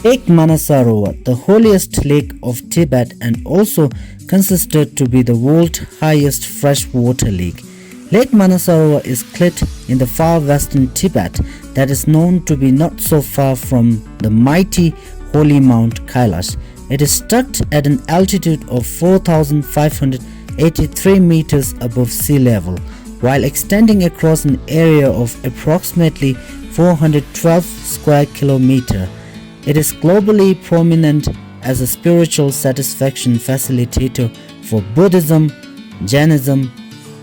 Lake Manasarovar, the holiest lake of Tibet and also considered to be the world's highest freshwater lake. Lake Manasarovar is clit in the far western Tibet that is known to be not so far from the mighty holy Mount Kailash. It is tucked at an altitude of 4,583 meters above sea level, while extending across an area of approximately 412 square kilometers. It is globally prominent as a spiritual satisfaction facilitator for Buddhism, Jainism,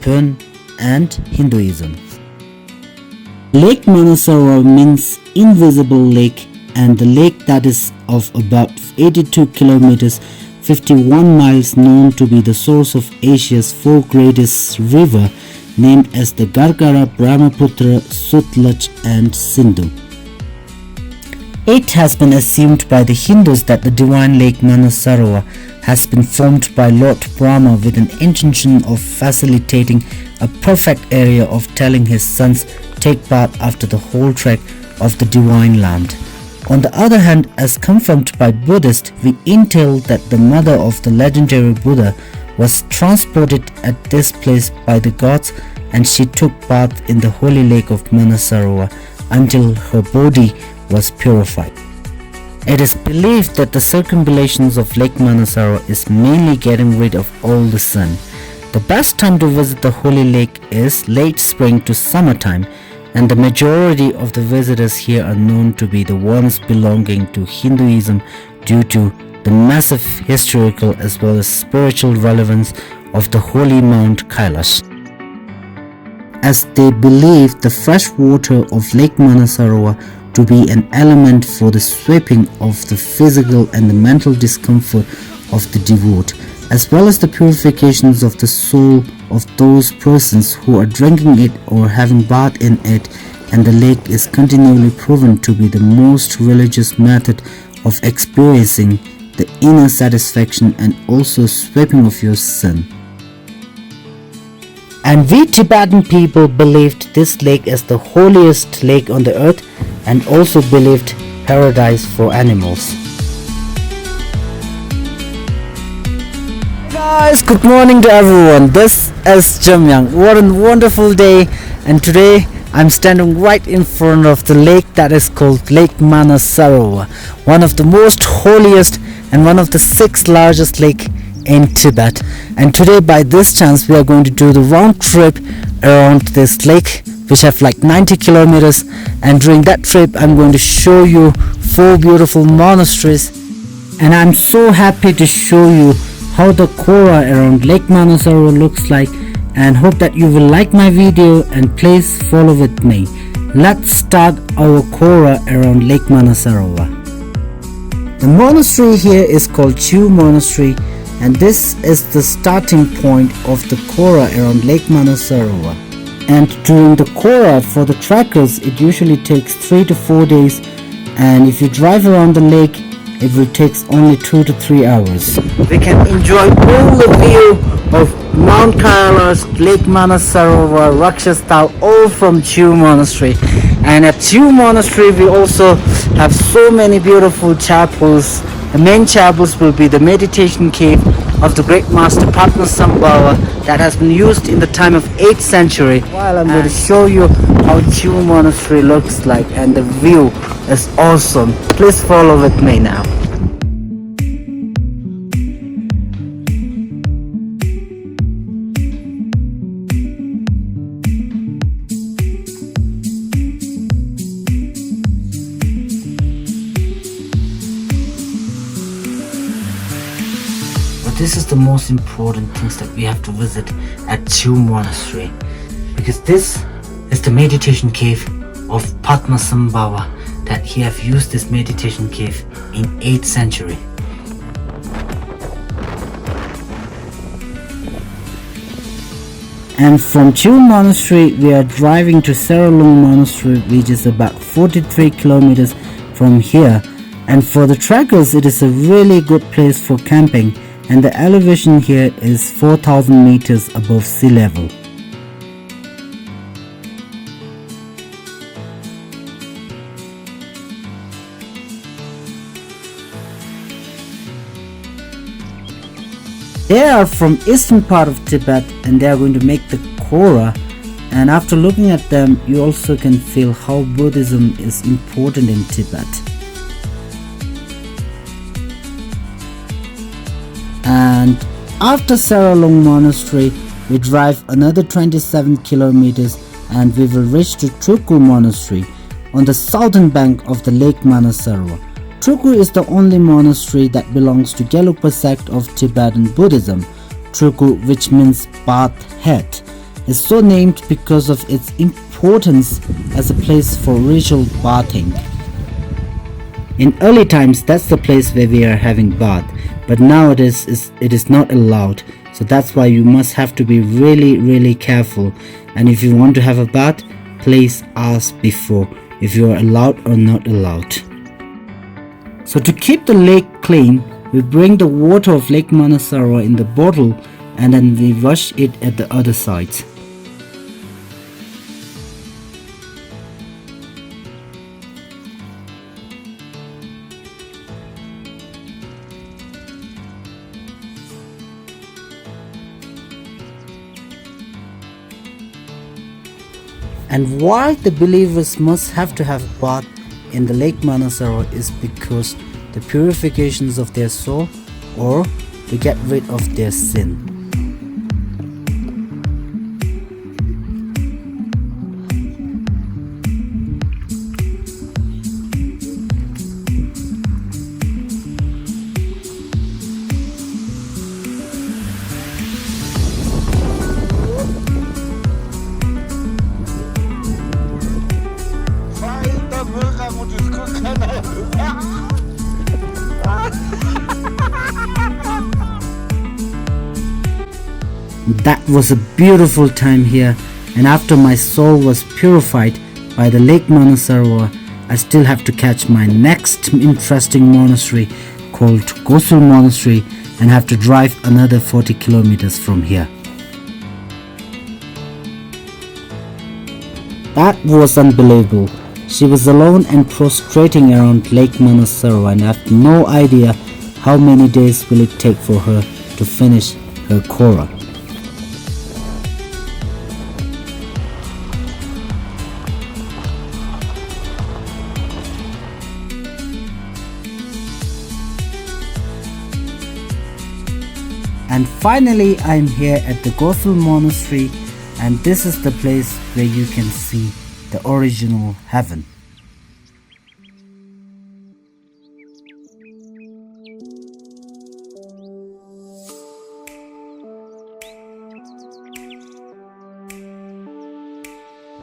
Pun, and Hinduism. Lake Manasarovar means invisible lake, and the lake that is of about 82 kilometers 51 miles known to be the source of Asia's four greatest rivers named as the Gargara, Brahmaputra, Sutlej and Sindhu. It has been assumed by the Hindus that the divine Lake Manasarovar has been formed by Lord Brahma with an intention of facilitating a perfect area of telling his sons take bath after the whole trek of the divine land. On the other hand, as confirmed by Buddhists, we entail that the mother of the legendary Buddha was transported at this place by the gods, and she took bath in the holy lake of Manasarovar until her body was purified. It is believed that the circumambulations of Lake Manasarovar is mainly getting rid of all the sun. The best time to visit the holy lake is late spring to summertime, and the majority of the visitors here are known to be the ones belonging to Hinduism due to the massive historical as well as spiritual relevance of the holy Mount Kailash, as they believe the fresh water of Lake Manasarovar to be an element for the sweeping of the physical and the mental discomfort of the devout, as well as the purifications of the soul of those persons who are drinking it or having bath in it, and the lake is continually proven to be the most religious method of experiencing the inner satisfaction and also sweeping of your sin. And we Tibetan people believed this lake as the holiest lake on the earth and also believed paradise for animals. Guys, good morning to everyone. This is Jamyang. What a wonderful day, and today I'm standing right in front of the lake that is called Lake Manasarovar, one of the most holiest and one of the 6 largest lake in Tibet. And today by this chance we are going to do the round trip around this lake, which have like 90 kilometers, and during that trip I'm going to show you 4 beautiful monasteries, and I'm so happy to show you how the Kora around Lake Manasarovar looks like, and hope that you will like my video and please follow with me. Let's start our Kora around Lake Manasarovar. The monastery here is called Chiu Monastery, and this is the starting point of the Kora around Lake Manasarovar. And during the Kora, for the trekkers, it usually takes 3 to 4 days, and if you drive around the lake, it will take only 2 to 3 hours. We can enjoy all the view of Mount Kailash, Lake Manasarovar, Rakshastal, all from Chiu Monastery. And at Chiu Monastery we also have so many beautiful chapels. The main chapels will be the meditation cave of the great master Padmasambhava that has been used in the time of 8th century. While I'm going to show you how Chiu Monastery looks like, and the view is awesome. Please follow with me now. This is the most important things that we have to visit at Chiu Monastery, because this is the meditation cave of Padmasambhava, that he have used this meditation cave in 8th century. And from Chiu Monastery we are driving to Seralung Monastery, which is about 43 kilometers from here. And for the trekkers it is a really good place for camping, and the elevation here is 4,000 meters above sea level. They are from eastern part of Tibet and they are going to make the Kora, and after looking at them you also can feel how Buddhism is important in Tibet. And after Seralung Monastery we drive another 27 kilometers and we will reach to Trugo Monastery on the southern bank of the Lake Manasarovar. Trugo is the only monastery that belongs to Gelugpa sect of Tibetan Buddhism. Trugo, which means bath head, is so named because of its importance as a place for ritual bathing. In early times that's the place where we are having bath, but nowadays it is not allowed, so that's why you must have to be really careful, and if you want to have a bath, please ask before if you are allowed or not allowed. So to keep the lake clean, we bring the water of Lake Manasarovar in the bottle and then we wash it at the other side. And why the believers must have to have a bath in the Lake Manasarovar is because the purifications of their soul or to get rid of their sin. That was a beautiful time here, and after my soul was purified by the Lake Manasarovar, I still have to catch my next interesting monastery called Gotsup Monastery and have to drive another 40 kilometers from here. That was unbelievable. She was alone and prostrating around Lake Manasarovar, and I have no idea how many days will it take for her to finish her Kora. And finally I'm here at the Gotsup Monastery, and this is the place where you can see the original heaven.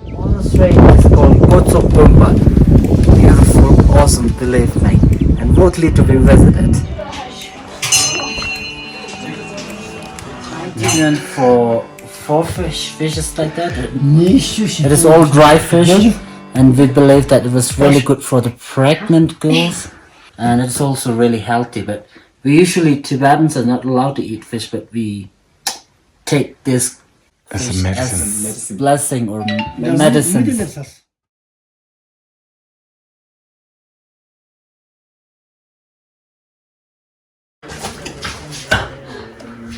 Monastery is called Gotsup Monastery. Beautiful, awesome, believe me, and worthy to be visited. Even for fishes like that. It is all dry fish, and we believe that it was really good for the pregnant girls, and it's also really healthy. But we usually, Tibetans are not allowed to eat fish, but we take this as fish a medicine. as blessing or medicine.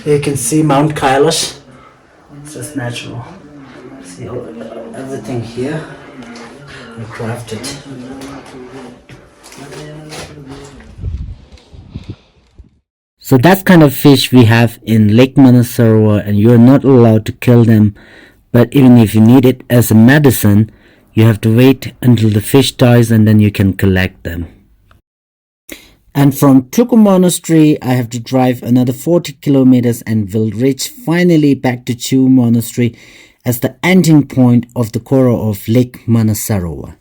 You can see Mount Kailash. It's just natural. See everything here. We crafted. So that's kind of fish we have in Lake Manasarovar, and you're not allowed to kill them. But even if you need it as a medicine, you have to wait until the fish dies and then you can collect them. And from Trugo Monastery, I have to drive another 40 kilometers and will reach finally back to Chiu Monastery as the ending point of the Kora of Lake Manasarovar.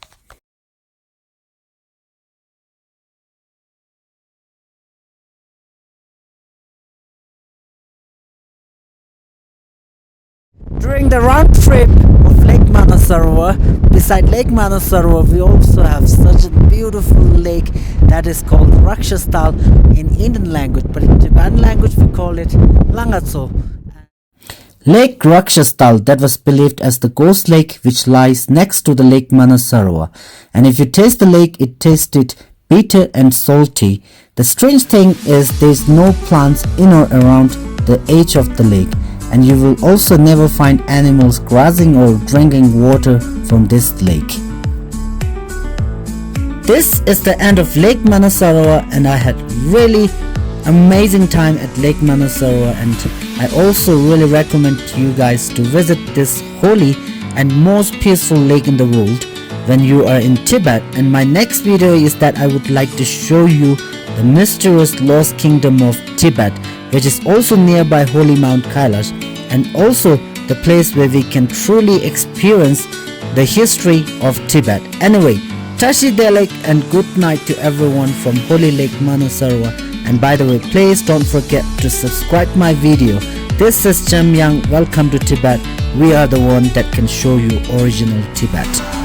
During the round trip of Lake Manasarovar, beside Lake Manasarovar, we also have such a beautiful lake that is called Rakshastal in Indian language, but in Tibetan language we call it Langatso. Lake Rakshastal, that was believed as the ghost lake which lies next to the Lake Manasarovar, and if you taste the lake, it tasted bitter and salty. The strange thing is there's no plants in or around the edge of the lake, and you will also never find animals grazing or drinking water from this lake. This is the end of Lake Manasarovar, and I had really amazing time at Lake Manasarovar, and I also really recommend to you guys to visit this holy and most peaceful lake in the world when you are in Tibet. And my next video is that I would like to show you the mysterious lost kingdom of Tibet, which is also nearby holy Mount Kailash, and also the place where we can truly experience the history of Tibet. Anyway, Tashi Delek and good night to everyone from holy Lake Manasarovar. And by the way, please don't forget to subscribe my video. This is Chem Yang. Welcome to Tibet. We are the one that can show you original Tibet.